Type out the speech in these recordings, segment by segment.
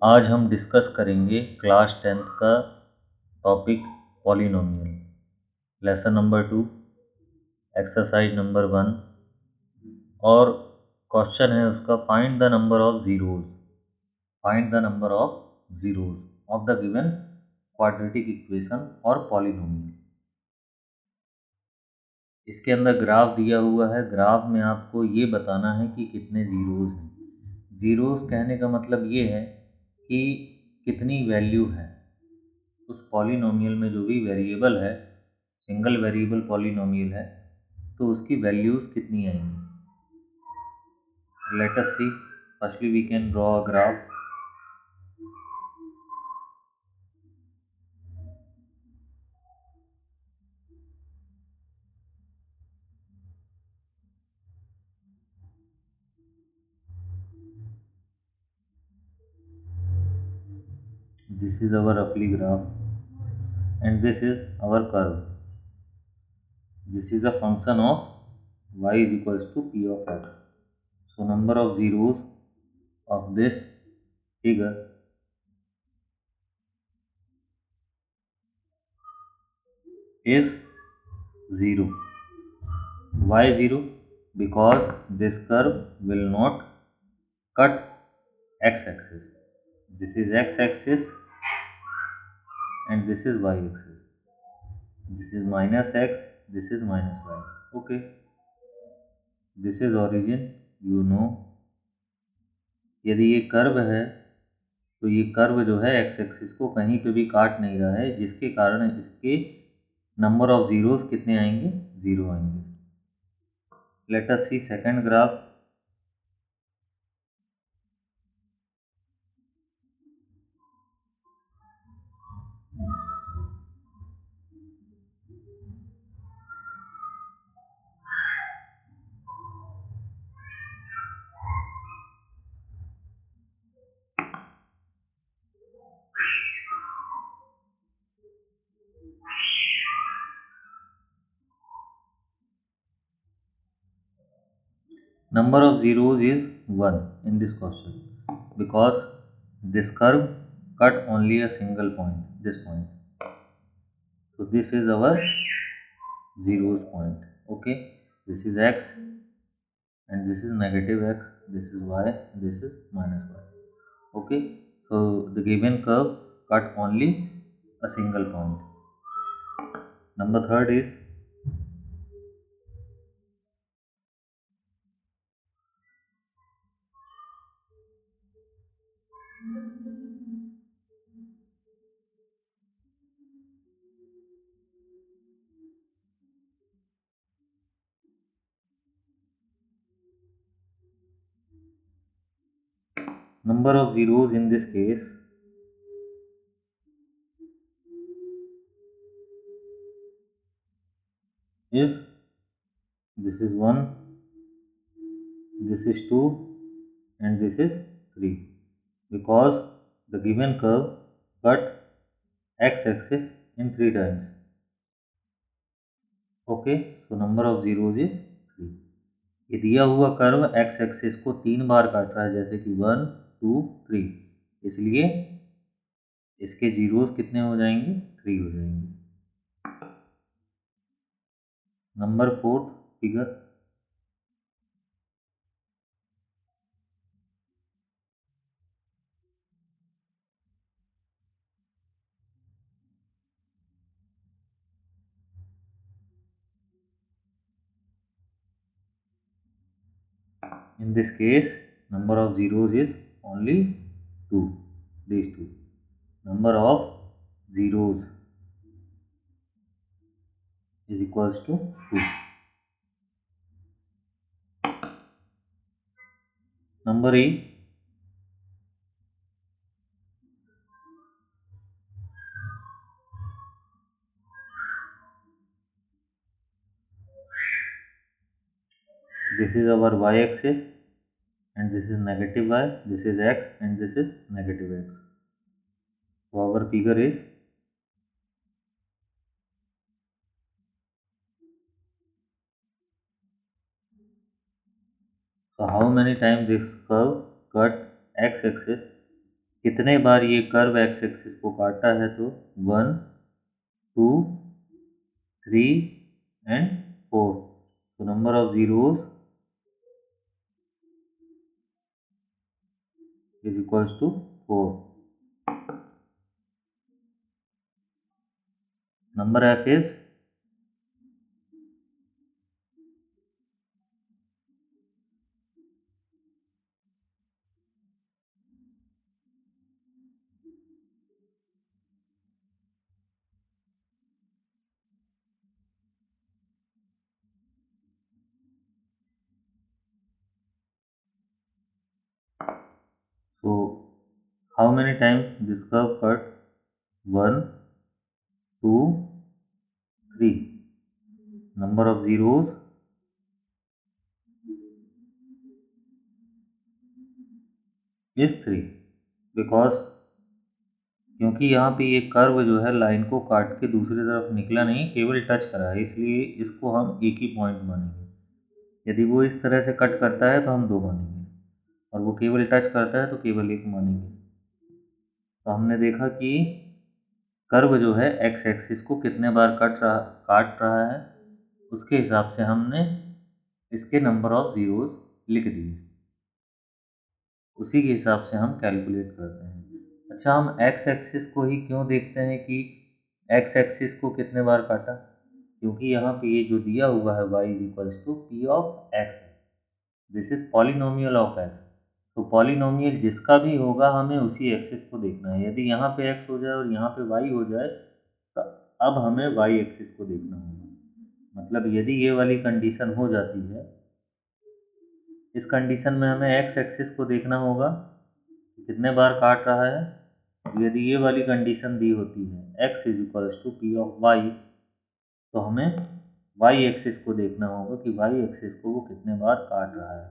आज हम डिस्कस करेंगे क्लास 10th का topic polynomial, lesson number 2, exercise number 1 और क्वेश्चन है उसका find the number of zeros. Find the number of zeros of the given quadratic equation और polynomial. इसके अंदर ग्राफ दिया हुआ है। ग्राफ में आपको ये बताना है कि कितने ज़ीरोज़ हैं। ज़ीरोज़ कहने का मतलब ये है कि कितनी वैल्यू है उस पॉलिनोमियल में। जो भी वेरिएबल है, सिंगल वेरिएबल पॉलिनोमियल है, तो उसकी वैल्यूज़ कितनी आएंगी। Let us see. Firstly we can draw a graph. This is our roughly graph and this is our curve. This is a function of y is equals to p of x. So number of zeros of this figure is 0. Why 0? Because this curve will not cut x-axis. This is x-axis and this is y-axis. This is minus x, this is minus y. Okay. This is origin, you know. यदि ये curve है तो ये curve जो है x axis को कहीं पे भी काट नहीं रहा है, जिसके कारण इसके नंबर ऑफ ज़ीरोज़ कितने आएंगे? 0 आएंगे। Let us see second graph. Number of zeros is 1 in this question because this curve cut only a single point, this point. So this is our zeros point. Okay, this is x and this is negative x, this is y, this is minus y. Okay, so the given curve cut only a single point. Number third is number of zeros in this case is this is 1, this is 2 and this is 3 because the given curve cut x-axis in 3 times. Okay, so number of zeros is 3. ये दिया हुआ curve x axis को 3 बार काट रहा है, जैसे कि 1, 2, 3, इसलिए इसके जीरोस कितने हो जाएंगे? 3 हो जाएंगे। Number fourth figure. In this case, number of zeros is only 2, these two. Number of zeros is equals to 2. Number 8, this is our y-axis and this is negative y, this is x and this is negative x. So our figure is so how many times this curve cut x-axis कितने बार ये curve x axis को काटा है, तो 1, 2, 3 and 4। तो number of zeros is equals to 4. Number f is so how many times this curve cut? 1, 2, 3. Number of zeros is 3 because क्योंकि यहाँ पे ये कर्व जो है लाइन को काट के दूसरी तरफ निकला नहीं, केवल टच करा है, इसलिए इसको हम एक ही पॉइंट मानेंगे। यदि वो इस तरह से कट करता है तो हम 2 मानेंगे, और वो केवल टच करता है तो केवल 1 मानेंगे। तो हमने देखा कि कर्व जो है एक्स एक्सिस को कितने बार काट रहा है, उसके हिसाब से हमने इसके नंबर ऑफ ज़ीरोज़ लिख दिए, उसी के हिसाब से हम कैलकुलेट करते हैं। अच्छा, हम एक्स एक्सिस को ही क्यों देखते हैं कि एक्स एक्सिस को कितने बार काटा? क्योंकि यहाँ पे ये जो दिया हुआ है y is equals to P of x, this is polynomial of x. तो पॉलिनोमियल जिसका भी होगा हमें उसी एक्सिस को देखना है। यदि यहाँ पे x हो जाए और यहाँ पे y हो जाए तो अब हमें y एक्सिस को देखना होगा। मतलब यदि ये वाली कंडीशन हो जाती है, इस कंडीशन में हमें x एक्सिस को देखना होगा कितने बार काट रहा है। यदि ये वाली कंडीशन दी होती है x is equals to P of y, तो हमें y एक्सिस को देखना होगा कि y एक्सिस को वो कितने बार काट रहा है,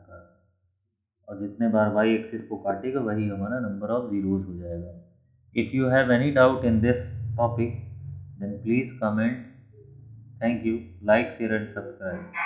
और जितने बार y एक्सिस को काटेगा वही हमारा नंबर ऑफ ज़ीरोज़ हो जाएगा। If you have any doubt in this topic then please comment. Thank you, like share and subscribe.